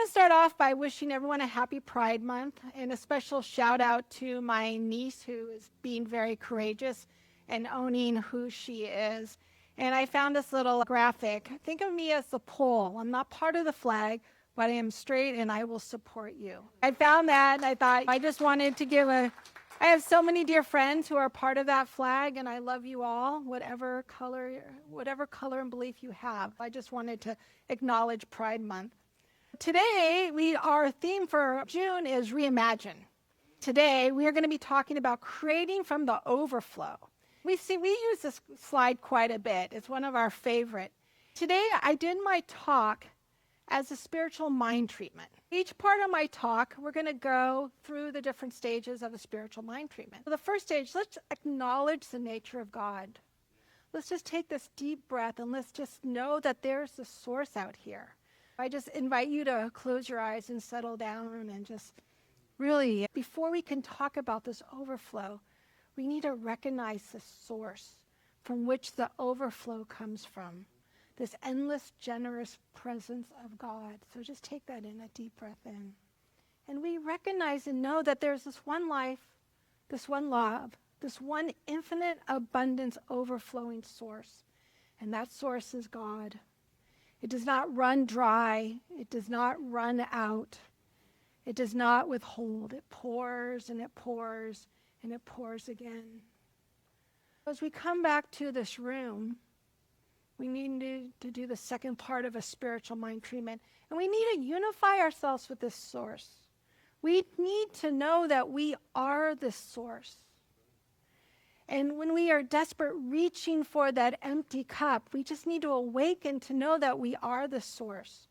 want to start off by wishing everyone a happy Pride Month and a special shout out to my niece who is being very courageous and owning who she is. And I found this little graphic. Think of me as the pole. I'm not part of the flag, but I am straight and I will support you. I found that and I thought I just wanted to I have so many dear friends who are part of that flag, and I love you all, whatever color and belief you have. I just wanted to acknowledge Pride Month. Today, our theme for June is Reimagine. Today, we are going to be talking about creating from the overflow. We use this slide quite a bit. It's one of our favorite. Today, I did my talk as a spiritual mind treatment. Each part of my talk, we're going to go through the different stages of a spiritual mind treatment. So the first stage, let's acknowledge the nature of God. Let's just take this deep breath and let's just know that there's the source out here. I just invite you to close your eyes and settle down and just really, before we can talk about this overflow, we need to recognize the source from which the overflow comes from. This endless, generous presence of God. So just take that in, a deep breath in. And we recognize and know that there's this one life, this one love, this one infinite abundance overflowing source. And that source is God. It does not run dry. It does not run out. It does not withhold. It pours and it pours and it pours again. As we come back to this room, we need to do the second part of a spiritual mind treatment. And we need to unify ourselves with this source. We need to know that we are this source. And when we are desperate, reaching for that empty cup, we just need to awaken to know that we are the source.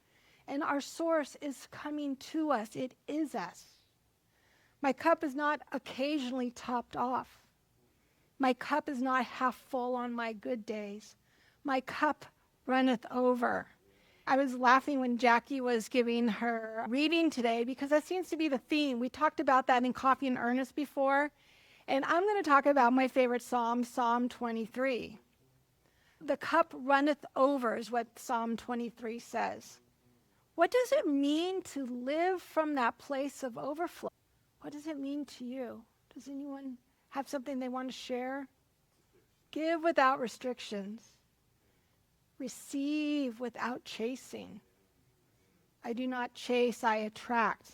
And our source is coming to us. It is us. My cup is not occasionally topped off. My cup is not half full on my good days. My cup runneth over. I was laughing when Jackie was giving her reading today because that seems to be the theme. We talked about that in Coffee and Earnest before. And I'm going to talk about my favorite psalm, Psalm 23. The cup runneth over is what Psalm 23 says. What does it mean to live from that place of overflow? What does it mean to you? Does anyone have something they want to share? Give without restrictions. Receive without chasing. I do not chase, I attract.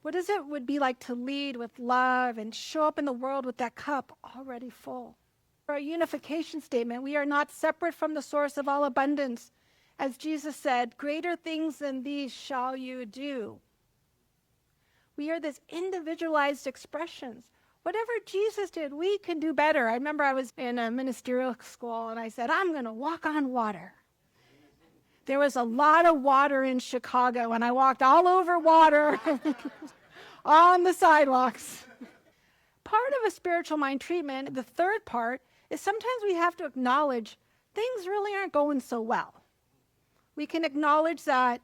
What does it would be like to lead with love and show up in the world with that cup already full? For our unification statement, we are not separate from the source of all abundance. As Jesus said, greater things than these shall you do. We are this individualized expressions. Whatever Jesus did, we can do better. I remember I was in a ministerial school and I said, I'm going to walk on water. There was a lot of water in Chicago and I walked all over water on the sidewalks. Part of a spiritual mind treatment, the third part, is sometimes we have to acknowledge things really aren't going so well. We can acknowledge that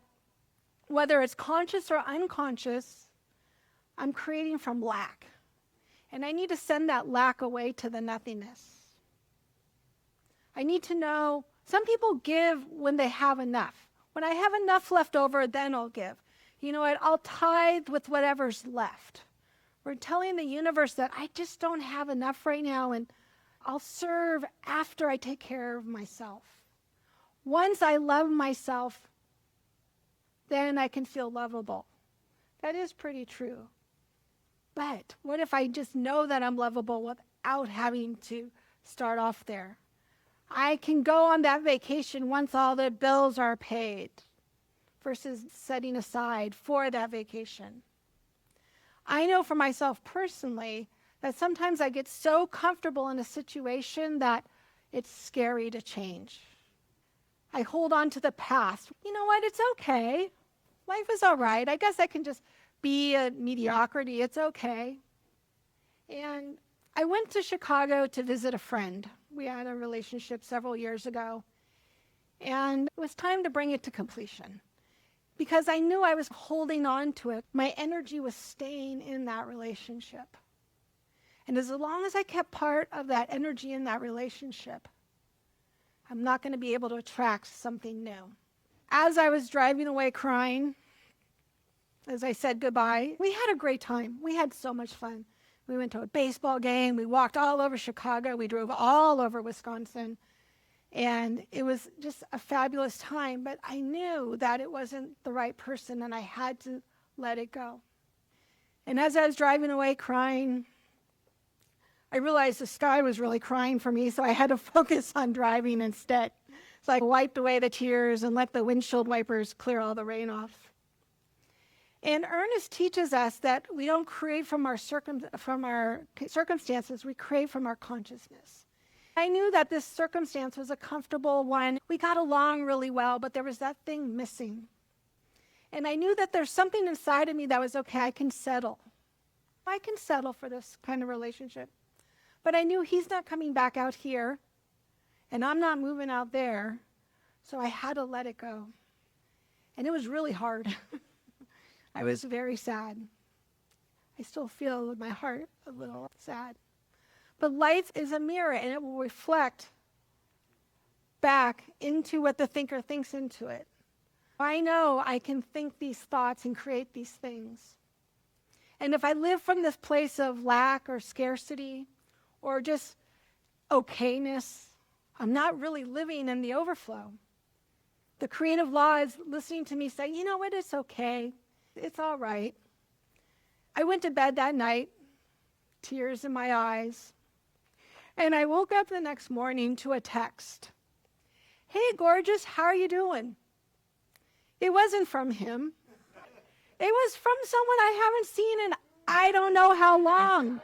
whether it's conscious or unconscious, I'm creating from lack. And I need to send that lack away to the nothingness. I need to know, some people give when they have enough. When I have enough left over, then I'll give. You know what? I'll tithe with whatever's left. We're telling the universe that I just don't have enough right now, and I'll serve after I take care of myself. Once I love myself, then I can feel lovable. That is pretty true. But what if I just know that I'm lovable without having to start off there? I can go on that vacation once all the bills are paid versus setting aside for that vacation. I know for myself personally that sometimes I get so comfortable in a situation that it's scary to change. I hold on to the past. You know what? It's okay. Life is all right. I guess I can just be a mediocrity. It's okay. And I went to Chicago to visit a friend. We had a relationship several years ago. And it was time to bring it to completion because I knew I was holding on to it. My energy was staying in that relationship. And as long as I kept part of that energy in that relationship, I'm not going to be able to attract something new. As I was driving away crying, as I said goodbye, we had a great time. We had so much fun. We went to a baseball game. We walked all over Chicago. We drove all over Wisconsin. And it was just a fabulous time. But I knew that it wasn't the right person, and I had to let it go. And as I was driving away crying, I realized the sky was really crying for me, so I had to focus on driving instead. So I wiped away the tears and let the windshield wipers clear all the rain off. And Ernest teaches us that we don't create from our circumstances, we create from our consciousness. I knew that this circumstance was a comfortable one. We got along really well, but there was that thing missing. And I knew that there's something inside of me that was, okay, I can settle. I can settle for this kind of relationship. But I knew he's not coming back out here, and I'm not moving out there, so I had to let it go. And it was really hard. I was very sad. I still feel with my heart a little sad. But life is a mirror, and it will reflect back into what the thinker thinks into it. I know I can think these thoughts and create these things. And if I live from this place of lack or scarcity or just okayness, I'm not really living in the overflow. The creative law is listening to me say, you know what, it's okay. It's all right. I went to bed that night, tears in my eyes, and I woke up the next morning to a text. Hey, gorgeous, how are you doing? It wasn't from him. It was from someone I haven't seen in I don't know how long.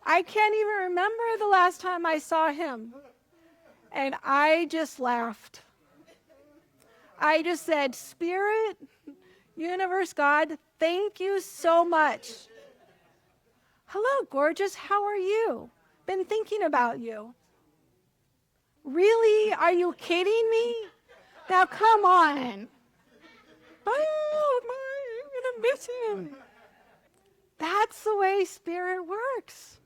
I can't even remember the last time I saw him. And I just laughed. I just said, Spirit, Universe, God, thank you so much. Hello, gorgeous, how are you? Been thinking about you. Really? Are you kidding me? Now come on. Oh, I'm gonna miss him. That's the way Spirit works.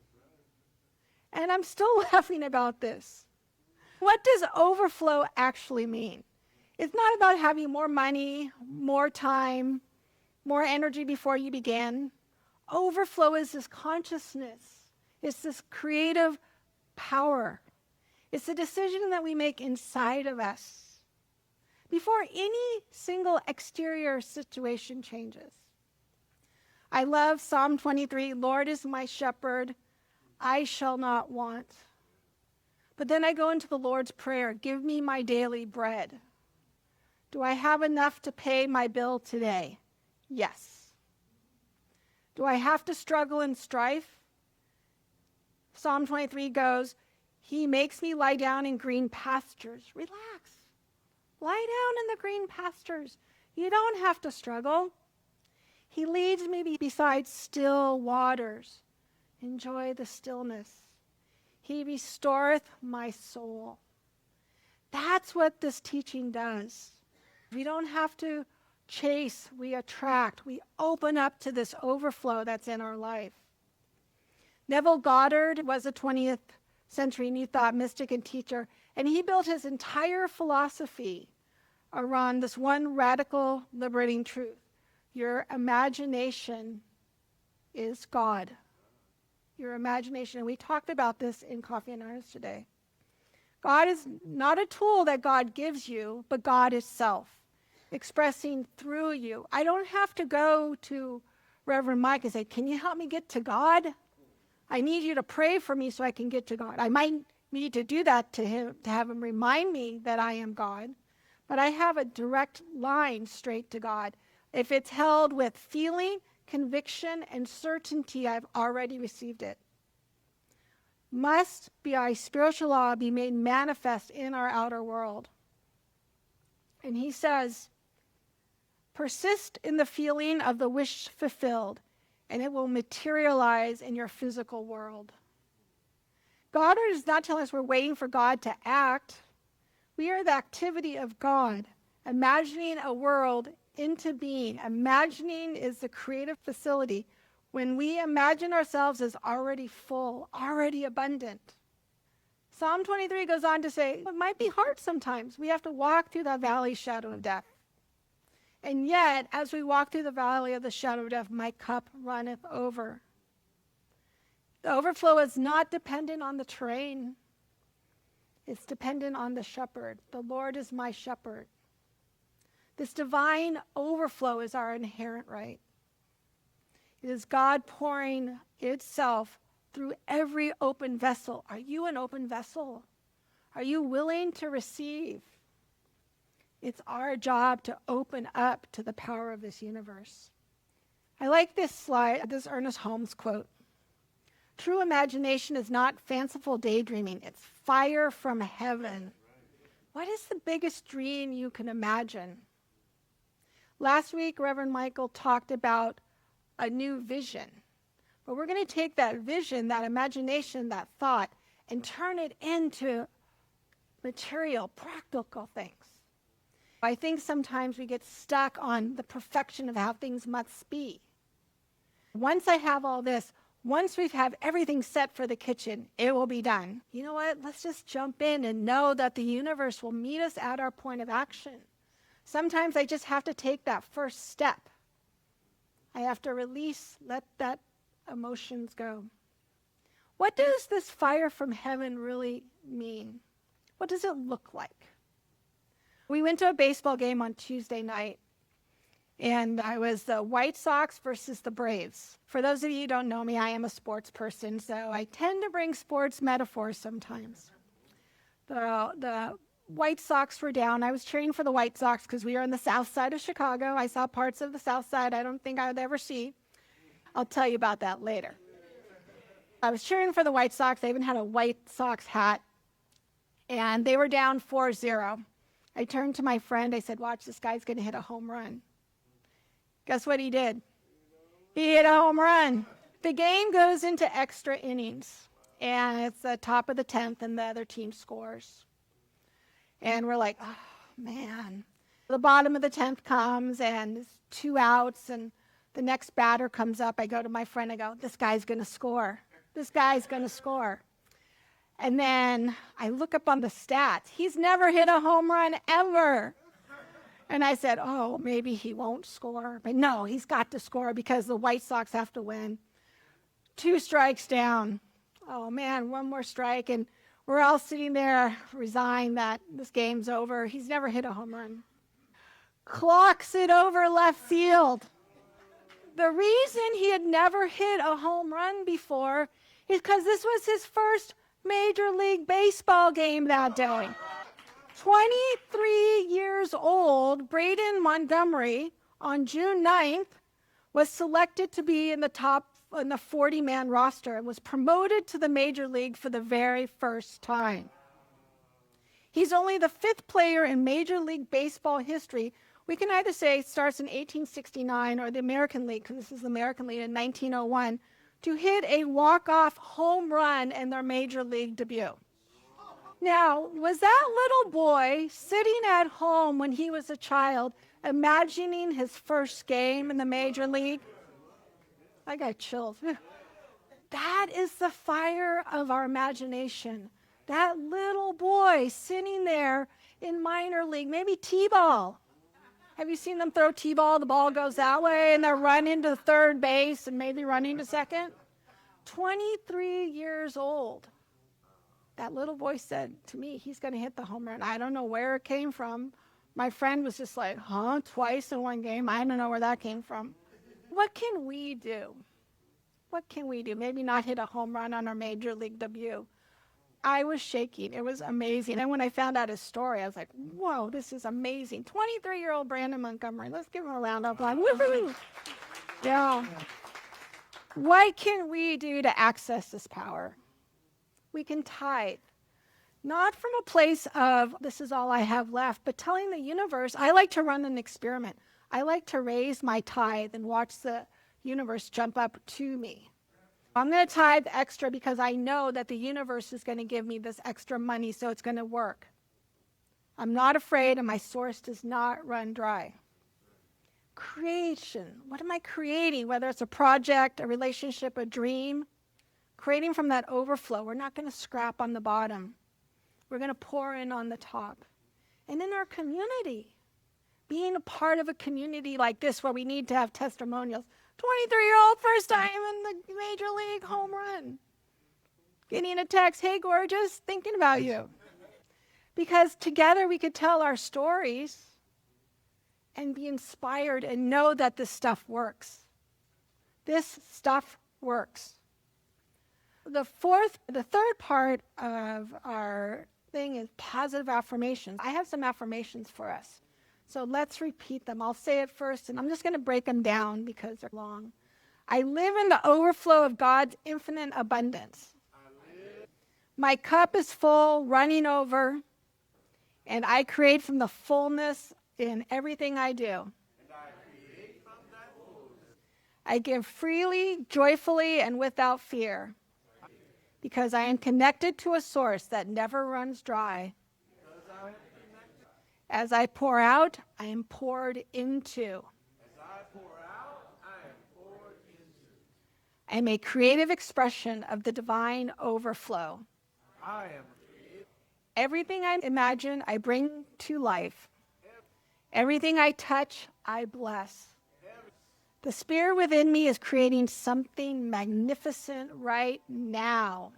And I'm still laughing about this. What does overflow actually mean? It's not about having more money, more time, more energy before you begin. Overflow is this consciousness. It's this creative power. It's the decision that we make inside of us before any single exterior situation changes. I love Psalm 23, Lord is my shepherd, I shall not want. But then I go into the Lord's Prayer, give me my daily bread. Do I have enough to pay my bill today? Yes. Do I have to struggle in strife? Psalm 23 goes, he makes me lie down in green pastures. Relax. Lie down in the green pastures. You don't have to struggle. He leads me beside still waters. Enjoy the stillness. He restoreth my soul. That's what this teaching does. We don't have to chase, we attract. We open up to this overflow that's in our life. Neville Goddard was a 20th century New Thought mystic and teacher, and he built his entire philosophy around this one radical, liberating truth. Your imagination is God. Your imagination, and we talked about this in Coffee and Irons today. God is not a tool that God gives you, but God is self, expressing through you. I don't have to go to Reverend Mike and say, can you help me get to God? I need you to pray for me so I can get to God. I might need to do that to him, to have him remind me that I am God, but I have a direct line straight to God. If it's held with feeling, conviction, and certainty, I've already received it. Must by spiritual law be made manifest in our outer world. And he says, persist in the feeling of the wish fulfilled, and it will materialize in your physical world. God is not telling us we're waiting for God to act. We are the activity of God, imagining a world into being. Imagining is the creative facility. When we imagine ourselves as already full, already abundant. Psalm 23 goes on to say, it might be hard sometimes. We have to walk through that valley shadow of death. And yet, as we walk through the valley of the shadow of death, my cup runneth over. The overflow is not dependent on the terrain. It's dependent on the shepherd. The Lord is my shepherd. This divine overflow is our inherent right. It is God pouring itself through every open vessel. Are you an open vessel? Are you willing to receive? It's our job to open up to the power of this universe. I like this slide, this Ernest Holmes quote. True imagination is not fanciful daydreaming. It's fire from heaven. What is the biggest dream you can imagine? Last week, Reverend Michael talked about a new vision. But we're going to take that vision, that imagination, that thought, and turn it into material, practical things. I think sometimes we get stuck on the perfection of how things must be. Once I have all this, once we have everything set for the kitchen, it will be done. You know what? Let's just jump in and know that the universe will meet us at our point of action. Sometimes I just have to take that first step. I have to release, let that emotions go. What does this fire from heaven really mean? What does it look like? We went to a baseball game on Tuesday night, and I was the White Sox versus the Braves. For those of you who don't know me, I am a sports person, so I tend to bring sports metaphors sometimes. The White Sox were down. I was cheering for the White Sox because we are on the south side of Chicago. I saw parts of the south side I don't think I would ever see. I'll tell you about that later. I was cheering for the White Sox. I even had a White Sox hat. And they were down 4-0. I turned to my friend. I said, watch, this guy's going to hit a home run. Guess what he did? He hit a home run. The game goes into extra innings. And it's the top of the 10th, and the other team scores. And we're like, oh, man. The bottom of the 10th comes, and it's 2 outs, and the next batter comes up. I go to my friend. I go, this guy's going to score. This guy's going to score. And then I look up on the stats. He's never hit a home run ever. And I said, oh, maybe he won't score. But no, he's got to score because the White Sox have to win. 2 strikes down. Oh, man, 1 more strike. And we're all sitting there resigned that this game's over. He's never hit a home run. Clocks it over left field. The reason he had never hit a home run before is because this was his first Major League Baseball game that day. 23 years old, Braden Montgomery, on June 9th, was selected to be in the 40-man roster and was promoted to the Major League for the very first time. He's only the 5th player in Major League Baseball history. We can either say it starts in 1869 or the American League, because this is the American League in 1901, to hit a walk-off home run in their Major League debut. Now, was that little boy sitting at home when he was a child, imagining his first game in the Major League? I got chills. That is the fire of our imagination. That little boy sitting there in minor league, maybe t-ball. Have you seen them throw t-ball? The ball goes that way, and they're running to third base and maybe running to second. 23 years old. That little boy said to me, he's going to hit the home run. I don't know where it came from. My friend was just like, huh? Twice in one game? I don't know where that came from. What can we do? What can we do? Maybe not hit a home run on our Major League debut. I was shaking. It was amazing. And when I found out his story, I was like, whoa, this is amazing. 23-year-old Brandon Montgomery. Let's give him a round of applause. Woo-hoo. Yeah. What can we do to access this power? We can tithe. Not from a place of, this is all I have left, but telling the universe, I like to run an experiment. I like to raise my tithe and watch the universe jump up to me. I'm going to tithe extra because I know that the universe is going to give me this extra money, so it's going to work. I'm not afraid, and my source does not run dry. Creation. What am I creating? Whether it's a project, a relationship, a dream. Creating from that overflow. We're not going to scrap on the bottom. We're going to pour in on the top. And in our community, being a part of a community like this where we need to have testimonials. 23-year-old first time in the major league home run. Getting a text, hey, gorgeous, thinking about you. Because together we could tell our stories and be inspired and know that this stuff works. This stuff works. The third part of our thing is positive affirmations. I have some affirmations for us. So let's repeat them. I'll say it first, and I'm just going to break them down because they're long. I live in the overflow of God's infinite abundance. My cup is full, running over, and I create from the fullness in everything I do. I give freely, joyfully, and without fear, because I am connected to a source that never runs dry. As I pour out, I am poured into. I am a creative expression of the divine overflow. Everything I imagine, I bring to life. Everything I touch, I bless. The spirit within me is creating something magnificent right now.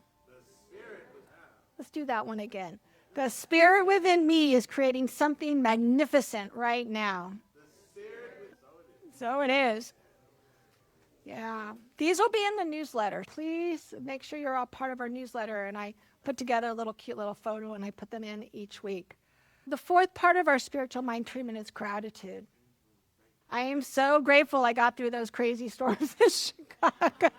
Let's do that one again. The spirit within me is creating something magnificent right now. So it is. Yeah. These will be in the newsletter. Please make sure you're all part of our newsletter. And I put together a cute little photo and I put them in each week. The fourth part of our spiritual mind treatment is gratitude. I am so grateful I got through those crazy storms in Chicago.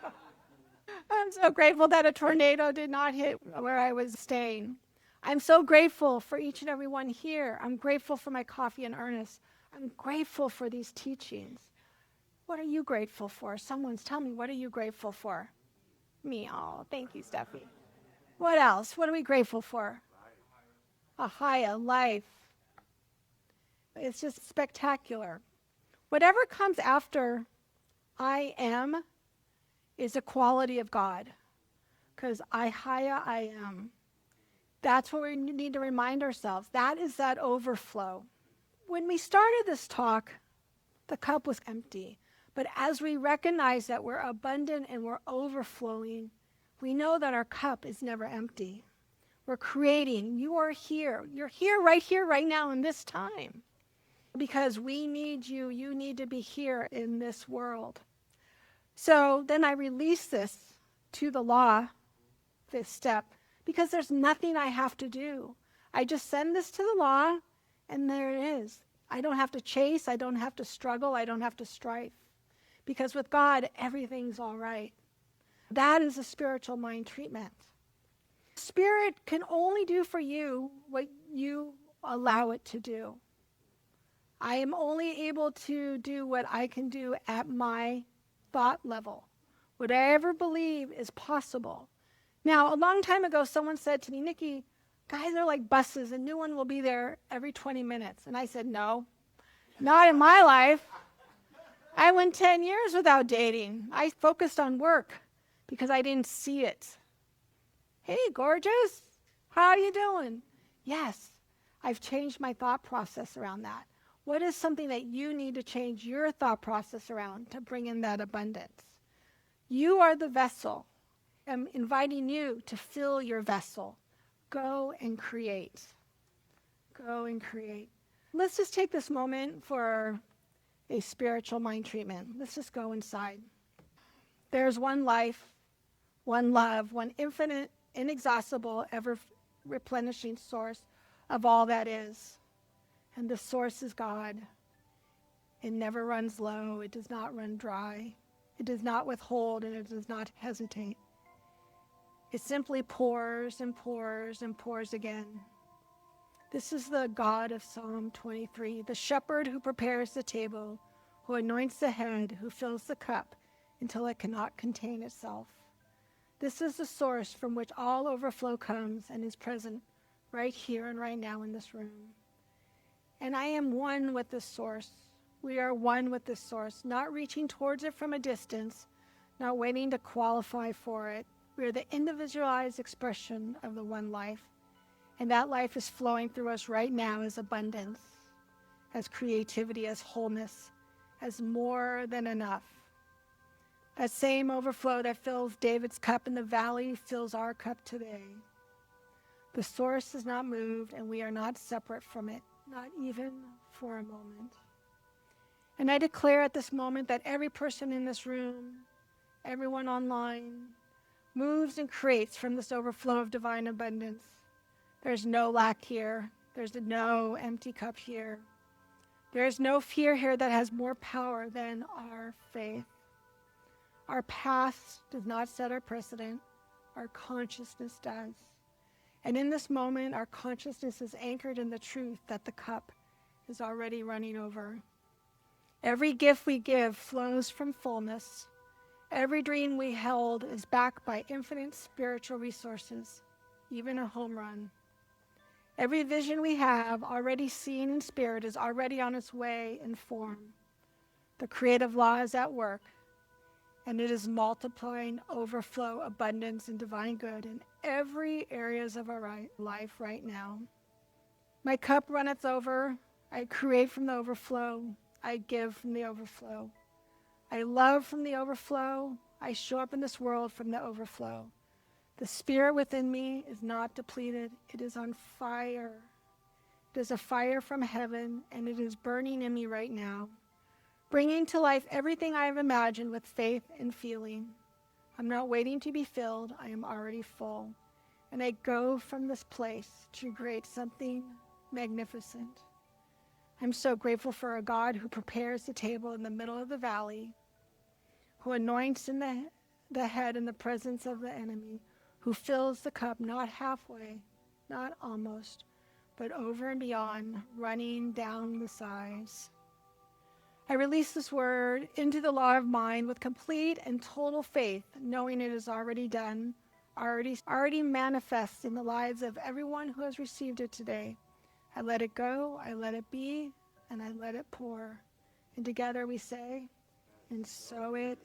I'm so grateful that a tornado did not hit where I was staying. I'm so grateful for each and every one here. I'm grateful for my coffee and Ernest. I'm grateful for these teachings. What are you grateful for? Tell me, what are you grateful for? Me. Oh, thank you, Steffi. What else? What are we grateful for? Ahiah, life. It's just spectacular. Whatever comes after I am is a quality of God. Because Ahiah, I am. That's what we need to remind ourselves. That is that overflow. When we started this talk, the cup was empty. But as we recognize that we're abundant and we're overflowing, we know that our cup is never empty. We're creating. You are here. You're here, right now, in this time. Because we need you. You need to be here in this world. So then I release this to the law, this step, because there's nothing I have to do. I just send this to the law, and there it is. I don't have to chase. I don't have to struggle. I don't have to strive. Because with God, everything's all right. That is a spiritual mind treatment. Spirit can only do for you what you allow it to do. I am only able to do what I can do at my thought level. What I ever believe is possible. Now, a long time ago, someone said to me, Nikki, guys are like buses, a new one will be there every 20 minutes. And I said, no, not in my life. I went 10 years without dating. I focused on work because I didn't see it. Hey, gorgeous, how are you doing? Yes, I've changed my thought process around that. What is something that you need to change your thought process around to bring in that abundance? You are the vessel. I'm inviting you to fill your vessel. Go and create. Go and create. Let's just take this moment for a spiritual mind treatment. Let's just go inside. There's one life, one love, one infinite, inexhaustible, ever replenishing source of all that is. And the source is God. It never runs low. It does not run dry. It does not withhold, and it does not hesitate. It simply pours and pours and pours again. This is the God of Psalm 23, the shepherd who prepares the table, who anoints the head, who fills the cup until it cannot contain itself. This is the source from which all overflow comes and is present right here and right now in this room. And I am one with this source. We are one with this source, not reaching towards it from a distance, not waiting to qualify for it. We are the individualized expression of the one life. And that life is flowing through us right now as abundance. as creativity, as wholeness, as more than enough. That same overflow that fills David's cup in the valley fills our cup today. The source is not moved, and we are not separate from it, not even for a moment. And I declare at this moment that every person in this room, everyone online, moves and creates from this overflow of divine abundance. There's no lack here. There's no empty cup here. There is no fear here that has more power than our faith. Our past does not set our precedent. Our consciousness does. And in this moment, our consciousness is anchored in the truth that the cup is already running over. Every gift we give flows from fullness. Every dream we held is backed by infinite spiritual resources, even a home run. Every vision we have already seen in spirit is already on its way in form. The creative law is at work, and it is multiplying overflow, abundance, and divine good in every areas of our life right now. My cup runneth over. I create from the overflow. I give from the overflow. I love from the overflow. I show up in this world from the overflow. The spirit within me is not depleted. It is on fire. It is a fire from heaven, and it is burning in me right now, bringing to life everything I have imagined with faith and feeling. I'm not waiting to be filled. I am already full. And I go from this place to create something magnificent. I'm so grateful for a God who prepares the table in the middle of the valley, who anoints in the head in the presence of the enemy, who fills the cup not halfway, not almost, but over and beyond, running down the sides. I release this word into the law of mind with complete and total faith, knowing it is already done, already manifest in the lives of everyone who has received it today. I let it go, I let it be, and I let it pour. And together we say, and so it